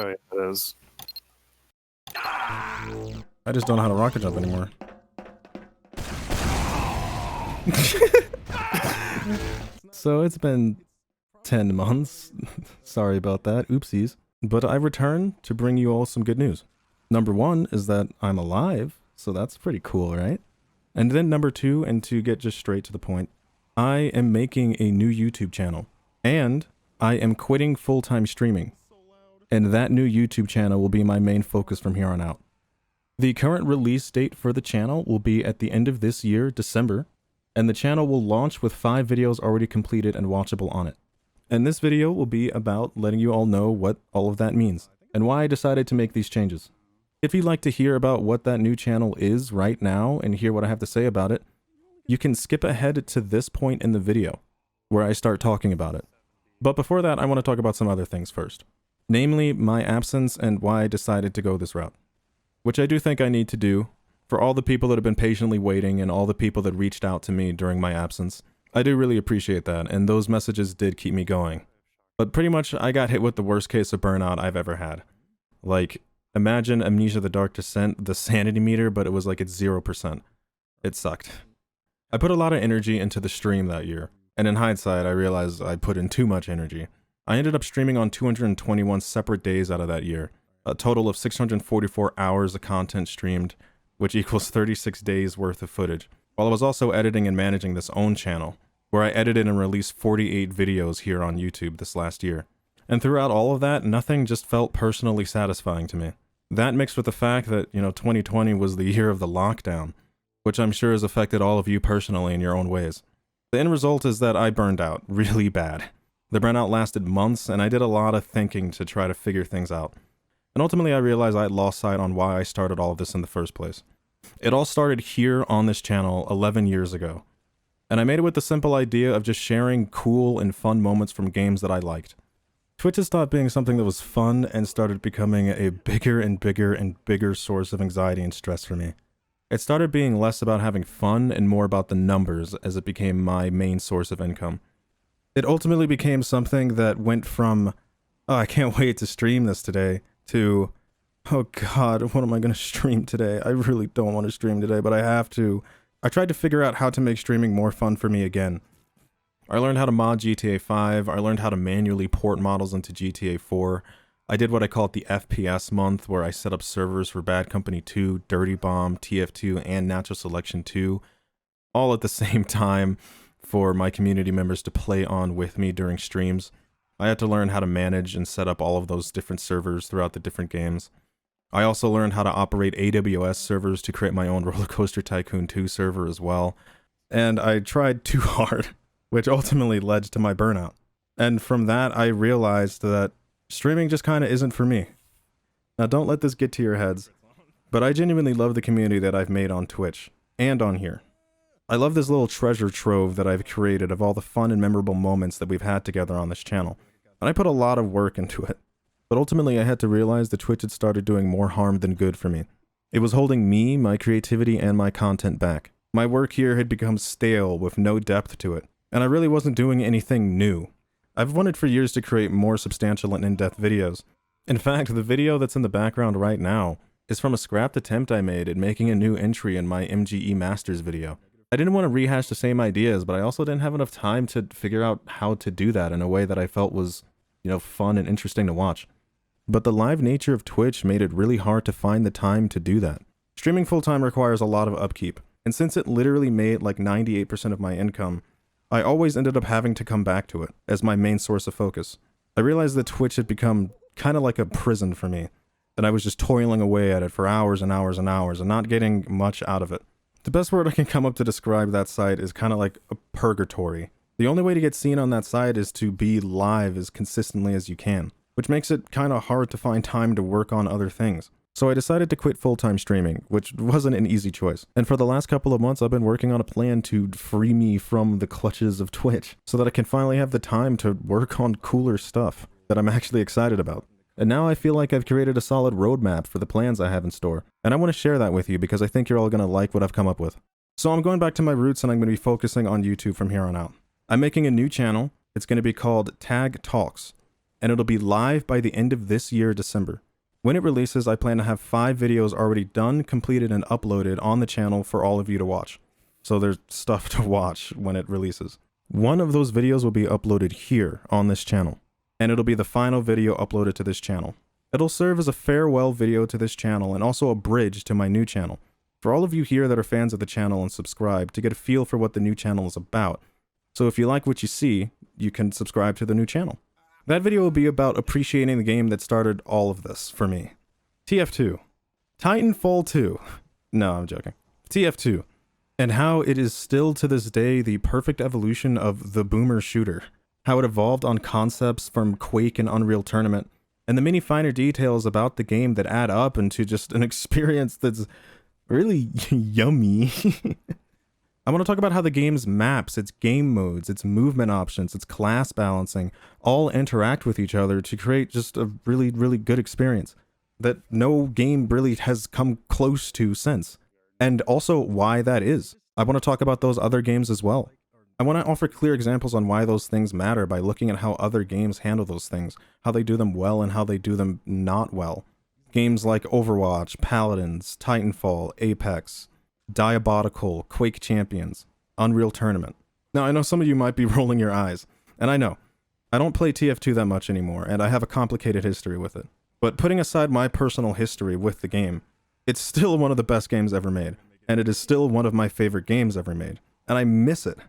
Oh, yeah, it is. I just don't know how to rocket jump anymore. So it's been 10 months. Sorry about that. Oopsies. But I returned to bring you all some good news. Number one is that I'm alive, so that's pretty cool, right? And then number two, and to get just straight to the point, I am making a new YouTube channel. And I am quitting full-time streaming. And that new YouTube channel will be my main focus from here on out. The current release date for the channel will be at the end of this year, December, and the channel will launch with 5 videos already completed and watchable on it. And this video will be about letting you all know what all of that means, and why I decided to make these changes. If you'd like to hear about what that new channel is right now and hear what I have to say about it, you can skip ahead to this point in the video, where I start talking about it. But before that, I want to talk about some other things first. Namely, my absence and why I decided to go this route. Which I do think I need to do, for all the people that have been patiently waiting and all the people that reached out to me during my absence. I do really appreciate that, and those messages did keep me going. But pretty much, I got hit with the worst case of burnout I've ever had. Like, imagine Amnesia the Dark Descent, the sanity meter, but it was like at 0%. It sucked. I put a lot of energy into the stream that year, and in hindsight, I realized I put in too much energy. I ended up streaming on 221 separate days out of that year. A total of 644 hours of content streamed, which equals 36 days worth of footage, while I was also editing and managing this own channel, where I edited and released 48 videos here on YouTube this last year. And throughout all of that, nothing just felt personally satisfying to me. That mixed with the fact that, 2020 was the year of the lockdown, which I'm sure has affected all of you personally in your own ways. The end result is that I burned out really bad. The burnout lasted months, and I did a lot of thinking to try to figure things out. And ultimately, I realized I had lost sight on why I started all of this in the first place. It all started here on this channel 11 years ago. And I made it with the simple idea of just sharing cool and fun moments from games that I liked. Twitch has stopped being something that was fun and started becoming a bigger and bigger and bigger source of anxiety and stress for me. It started being less about having fun and more about the numbers as it became my main source of income. It ultimately became something that went from, oh, I can't wait to stream this today, to, oh god, what am I going to stream today? I really don't want to stream today, but I have to. I tried to figure out how to make streaming more fun for me again. I learned how to mod GTA 5, I learned how to manually port models into GTA 4. I did what I call it the FPS month, where I set up servers for Bad Company 2, Dirty Bomb, TF2, and Natural Selection 2, all at the same time for my community members to play on with me during streams. I had to learn how to manage and set up all of those different servers throughout the different games. I also learned how to operate AWS servers to create my own Roller Coaster Tycoon 2 server as well. And I tried too hard, which ultimately led to my burnout. And from that, I realized that streaming just kind of isn't for me. Now, don't let this get to your heads, but I genuinely love the community that I've made on Twitch and on here. I love this little treasure trove that I've created of all the fun and memorable moments that we've had together on this channel. And I put a lot of work into it. But ultimately, I had to realize that Twitch had started doing more harm than good for me. It was holding me, my creativity, and my content back. My work here had become stale with no depth to it, and I really wasn't doing anything new. I've wanted for years to create more substantial and in-depth videos. In fact, the video that's in the background right now is from a scrapped attempt I made at making a new entry in my MGE Masters video. I didn't want to rehash the same ideas, but I also didn't have enough time to figure out how to do that in a way that I felt was, fun and interesting to watch. But the live nature of Twitch made it really hard to find the time to do that. Streaming full-time requires a lot of upkeep, and since it literally made like 98% of my income, I always ended up having to come back to it as my main source of focus. I realized that Twitch had become kind of like a prison for me, and I was just toiling away at it for hours and hours and hours and not getting much out of it. The best word I can come up to describe that site is kind of like a purgatory. The only way to get seen on that site is to be live as consistently as you can, which makes it kind of hard to find time to work on other things. So I decided to quit full-time streaming, which wasn't an easy choice. And for the last couple of months, I've been working on a plan to free me from the clutches of Twitch, so that I can finally have the time to work on cooler stuff that I'm actually excited about. And now I feel like I've created a solid roadmap for the plans I have in store. And I want to share that with you because I think you're all going to like what I've come up with. So I'm going back to my roots and I'm going to be focusing on YouTube from here on out. I'm making a new channel. It's going to be called Tag Talks. and it'll be live by the end of this year, December. When it releases, I plan to have 5 videos already done, completed, and uploaded on the channel for all of you to watch. So there's stuff to watch when it releases. One of those videos will be uploaded here on this channel, and it'll be the final video uploaded to this channel. It'll serve as a farewell video to this channel and also a bridge to my new channel. For all of you here that are fans of the channel and subscribe to get a feel for what the new channel is about. So if you like what you see, you can subscribe to the new channel. That video will be about appreciating the game that started all of this for me. TF2. Titanfall 2. No, I'm joking. TF2. And how it is still to this day the perfect evolution of the boomer shooter. How it evolved on concepts from Quake and Unreal Tournament, and the many finer details about the game that add up into just an experience that's really yummy. I want to talk about how the game's maps, its game modes, its movement options, its class balancing, all interact with each other to create just a really, really good experience that no game really has come close to since. And also why that is. I want to talk about those other games as well. I want to offer clear examples on why those things matter by looking at how other games handle those things, how they do them well and how they do them not well. Games like Overwatch, Paladins, Titanfall, Apex, Diabolical, Quake Champions, Unreal Tournament. Now, I know some of you might be rolling your eyes, and I know. I don't play TF2 that much anymore, and I have a complicated history with it. But putting aside my personal history with the game, it's still one of the best games ever made, and it is still one of my favorite games ever made, and I miss it.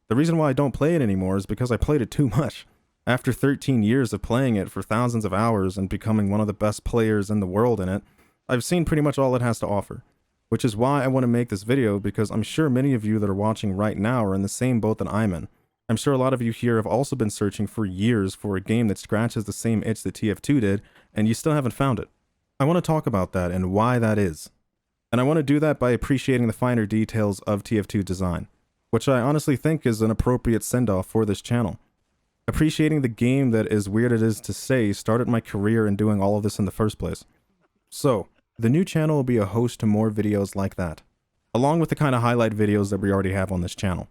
The reason why I don't play it anymore is because I played it too much. After 13 years of playing it for thousands of hours and becoming one of the best players in the world in it, I've seen pretty much all it has to offer. Which is why I want to make this video, because I'm sure many of you that are watching right now are in the same boat that I'm in. I'm sure a lot of you here have also been searching for years for a game that scratches the same itch that TF2 did, and you still haven't found it. I want to talk about that and why that is. And I want to do that by appreciating the finer details of TF2 design, which I honestly think is an appropriate send-off for this channel. Appreciating the game that, as weird it is to say, started my career in doing all of this in the first place. So, the new channel will be a host to more videos like that, along with the kind of highlight videos that we already have on this channel.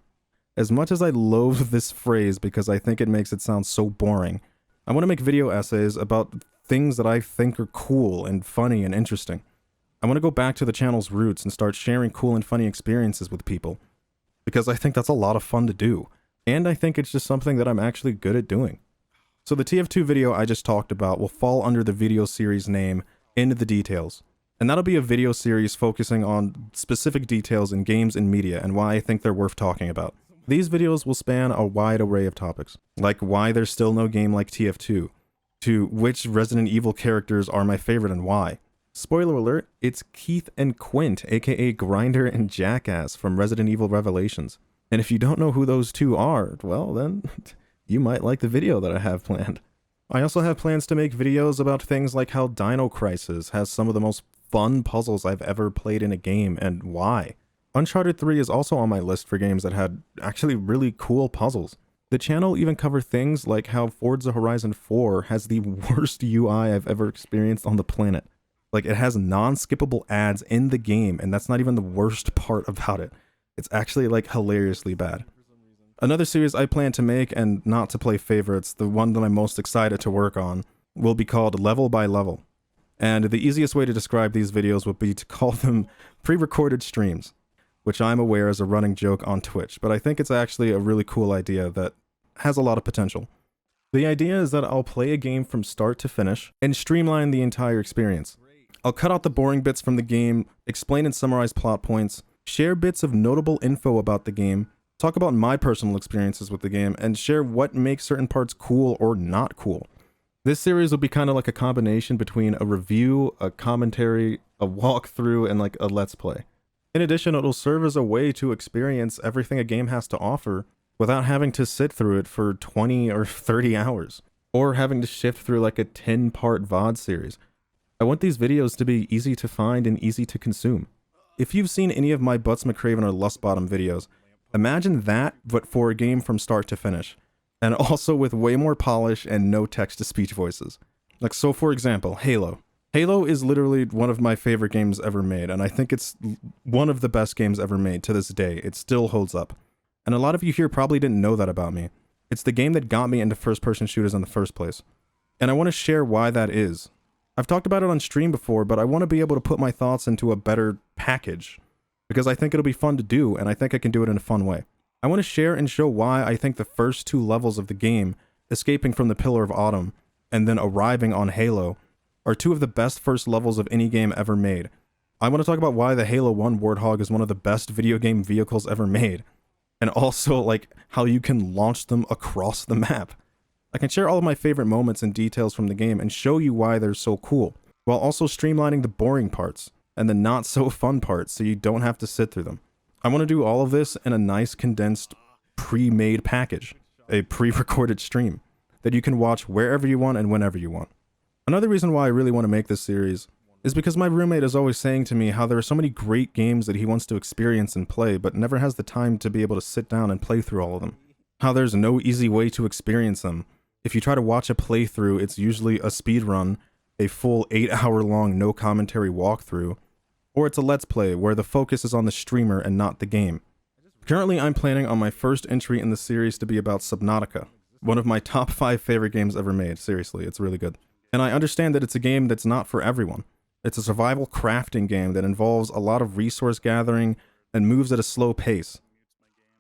As much as I loathe this phrase because I think it makes it sound so boring, I want to make video essays about things that I think are cool and funny and interesting. I want to go back to the channel's roots and start sharing cool and funny experiences with people, because I think that's a lot of fun to do, and I think it's just something that I'm actually good at doing. So the TF2 video I just talked about will fall under the video series name Into the Details. And that'll be a video series focusing on specific details in games and media and why I think they're worth talking about. These videos will span a wide array of topics, like why there's still no game like TF2, to which Resident Evil characters are my favorite and why. Spoiler alert, it's Keith and Quint, aka Grinder and Jackass from Resident Evil Revelations. And if you don't know who those two are, well then, you might like the video that I have planned. I also have plans to make videos about things like how Dino Crisis has some of the most fun puzzles I've ever played in a game, and why. Uncharted 3 is also on my list for games that had actually really cool puzzles. The channel will even cover things like how Forza Horizon 4 has the worst UI I've ever experienced on the planet. Like, it has non-skippable ads in the game, and that's not even the worst part about it. It's actually, like, hilariously bad. Another series I plan to make, and not to play favorites, the one that I'm most excited to work on, will be called Level by Level. And the easiest way to describe these videos would be to call them pre-recorded streams, which I'm aware is a running joke on Twitch, but I think it's actually a really cool idea that has a lot of potential. The idea is that I'll play a game from start to finish and streamline the entire experience. I'll cut out the boring bits from the game, explain and summarize plot points, share bits of notable info about the game, talk about my personal experiences with the game, and share what makes certain parts cool or not cool. This series will be kind of like a combination between a review, a commentary, a walkthrough, and like a let's play. In addition, it'll serve as a way to experience everything a game has to offer without having to sit through it for 20 or 30 hours, or having to shift through like a 10-part VOD series. I want these videos to be easy to find and easy to consume. If you've seen any of my Butts McCraven or Lustbottom videos, imagine that, but for a game from start to finish. And also with way more polish and no text-to-speech voices. Like, so for example, Halo. Halo is literally one of my favorite games ever made, and I think it's one of the best games ever made to this day. It still holds up. And a lot of you here probably didn't know that about me. It's the game that got me into first-person shooters in the first place. And I want to share why that is. I've talked about it on stream before, but I want to be able to put my thoughts into a better package, because I think it'll be fun to do, and I think I can do it in a fun way. I want to share and show why I think the first 2 levels of the game, escaping from the Pillar of Autumn, and then arriving on Halo, are 2 of the best first levels of any game ever made. I want to talk about why the Halo 1 Warthog is one of the best video game vehicles ever made, and also like how you can launch them across the map. I can share all of my favorite moments and details from the game and show you why they're so cool, while also streamlining the boring parts and the not so fun parts so you don't have to sit through them. I want to do all of this in a nice condensed pre-made package, a pre-recorded stream that you can watch wherever you want and whenever you want. Another reason why I really want to make this series is because my roommate is always saying to me how there are so many great games that he wants to experience and play, but never has the time to be able to sit down and play through all of them. How there's no easy way to experience them. If you try to watch a playthrough, it's usually a speed run, a full 8-hour-long no commentary walkthrough, or it's a let's play where the focus is on the streamer and not the game. Currently, I'm planning on my first entry in the series to be about Subnautica, one of my top 5 favorite games ever made. Seriously, it's really good. And I understand that it's a game that's not for everyone. It's a survival crafting game that involves a lot of resource gathering and moves at a slow pace.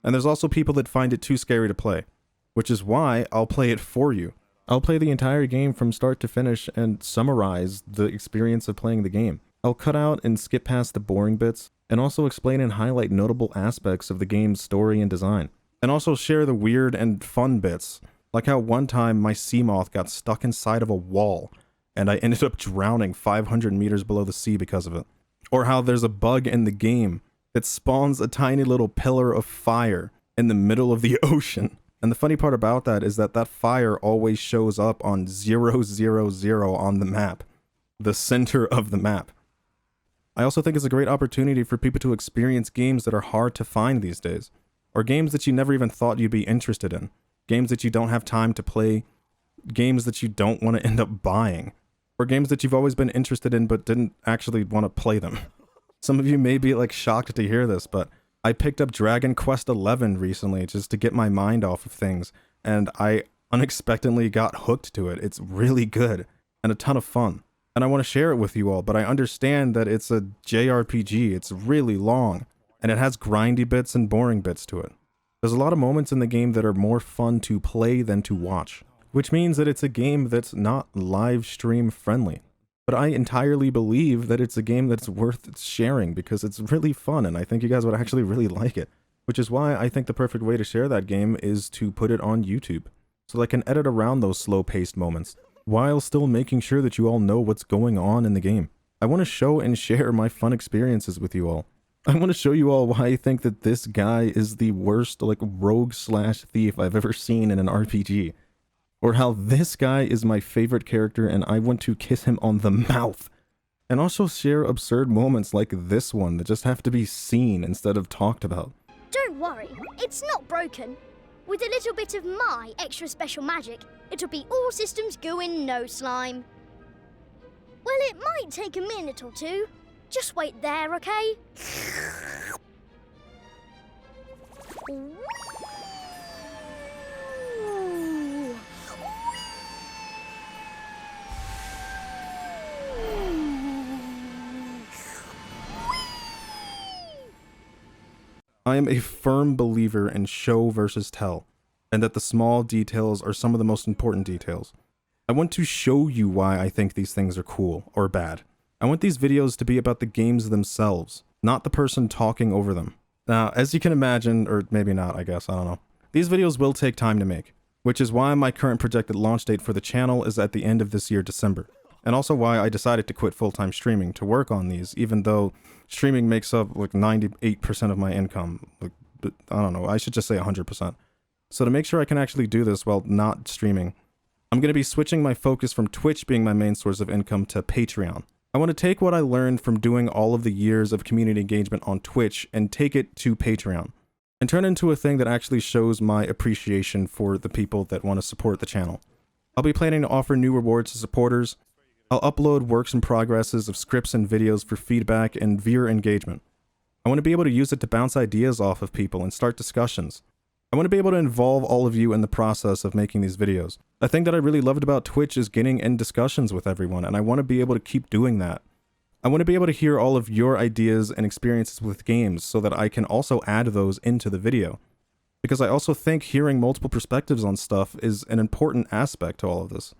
And there's also people that find it too scary to play, which is why I'll play it for you. I'll play the entire game from start to finish and summarize the experience of playing the game. I'll cut out and skip past the boring bits, and also explain and highlight notable aspects of the game's story and design. And also share the weird and fun bits, like how one time my sea moth got stuck inside of a wall, and I ended up drowning 500 meters below the sea because of it. Or how there's a bug in the game that spawns a tiny little pillar of fire in the middle of the ocean. And the funny part about that is that that fire always shows up on 000 on the map, the center of the map. I also think it's a great opportunity for people to experience games that are hard to find these days, or games that you never even thought you'd be interested in, games that you don't have time to play, games that you don't want to end up buying, or games that you've always been interested in but didn't actually want to play them. Some of you may be like shocked to hear this, but I picked up Dragon Quest XI recently just to get my mind off of things, and I unexpectedly got hooked to it. It's really good and a ton of fun. And I want to share it with you all, but I understand that it's a JRPG, it's really long, and it has grindy bits and boring bits to it. There's a lot of moments in the game that are more fun to play than to watch, which means that it's a game that's not live stream friendly. But I entirely believe that it's a game that's worth sharing because it's really fun, and I think you guys would actually really like it. Which is why I think the perfect way to share that game is to put it on YouTube, so that I can edit around those slow-paced moments, while still making sure that you all know what's going on in the game. I want to show and share my fun experiences with you all. I want to show you all why I think that this guy is the worst, like, rogue/thief I've ever seen in an RPG. Or how this guy is my favorite character and I want to kiss him on the mouth. And also share absurd moments like this one that just have to be seen instead of talked about. Don't worry, it's not broken. With a little bit of my extra special magic, it'll be all systems go in no slime. Well, it might take a minute or two. Just wait there, okay? I am a firm believer in show versus tell, and that the small details are some of the most important details. I want to show you why I think these things are cool or bad. I want these videos to be about the games themselves, not the person talking over them. Now, as you can imagine, or maybe not, I guess, I don't know. These videos will take time to make, which is why my current projected launch date for the channel is at the end of this year, December. And also why I decided to quit full-time streaming to work on these, even though streaming makes up like 98% of my income. Like, I don't know, I should just say 100%. So to make sure I can actually do this while not streaming, I'm going to be switching my focus from Twitch being my main source of income to Patreon. I want to take what I learned from doing all of the years of community engagement on Twitch and take it to Patreon, and turn it into a thing that actually shows my appreciation for the people that want to support the channel. I'll be planning to offer new rewards to supporters. I'll upload works in progresses of scripts and videos for feedback and viewer engagement. I want to be able to use it to bounce ideas off of people and start discussions. I want to be able to involve all of you in the process of making these videos. A thing that I really loved about Twitch is getting in discussions with everyone, and I want to be able to keep doing that. I want to be able to hear all of your ideas and experiences with games so that I can also add those into the video. Because I also think hearing multiple perspectives on stuff is an important aspect to all of this.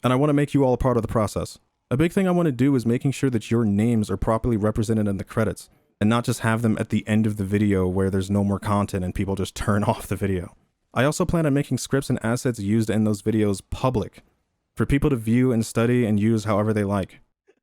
And I want to make you all a part of the process. A big thing I want to do is making sure that your names are properly represented in the credits, and not just have them at the end of the video where there's no more content and people just turn off the video. I also plan on making scripts and assets used in those videos public, for people to view and study and use however they like.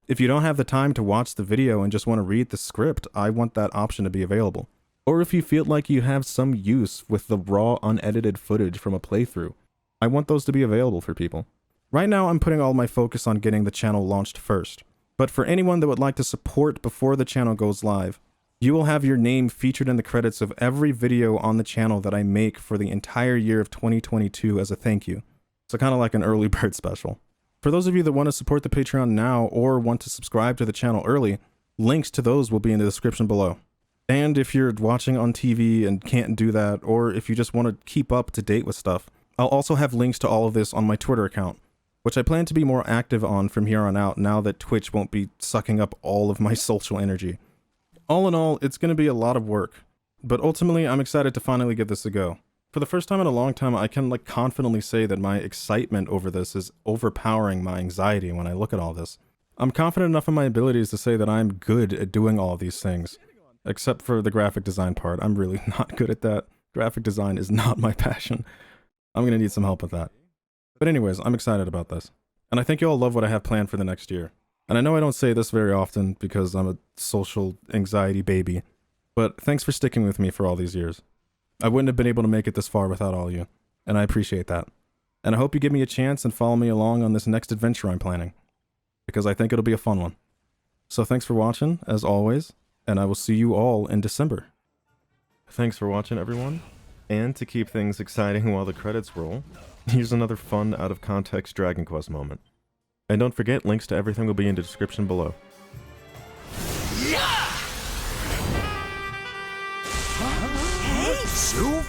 If you don't have the time to watch the video and just want to read the script, I want that option to be available. Or if you feel like you have some use with the raw, unedited footage from a playthrough, I want those to be available for people. Right now, I'm putting all my focus on getting the channel launched first. But for anyone that would like to support before the channel goes live, you will have your name featured in the credits of every video on the channel that I make for the entire year of 2022 as a thank you. So kind of like an early bird special. For those of you that want to support the Patreon now or want to subscribe to the channel early, links to those will be in the description below. And if you're watching on TV and can't do that, or if you just want to keep up to date with stuff, I'll also have links to all of this on my Twitter account, which I plan to be more active on from here on out now that Twitch won't be sucking up all of my social energy. All in all, it's going to be a lot of work, but ultimately I'm excited to finally give this a go. For the first time in a long time, I can confidently say that my excitement over this is overpowering my anxiety when I look at all this. I'm confident enough in my abilities to say that I'm good at doing all of these things, except for the graphic design part. I'm really not good at that. Graphic design is not my passion. I'm going to need some help with that. But anyways, I'm excited about this. And I think you all love what I have planned for the next year. And I know I don't say this very often because I'm a social anxiety baby, but thanks for sticking with me for all these years. I wouldn't have been able to make it this far without all you, and I appreciate that. And I hope you give me a chance and follow me along on this next adventure I'm planning, because I think it'll be a fun one. So thanks for watching, as always, and I will see you all in December. Thanks for watching, everyone. And to keep things exciting while the credits roll, here's another fun, out-of-context Dragon Quest moment. And don't forget, links to everything will be in the description below. Hey! Sue?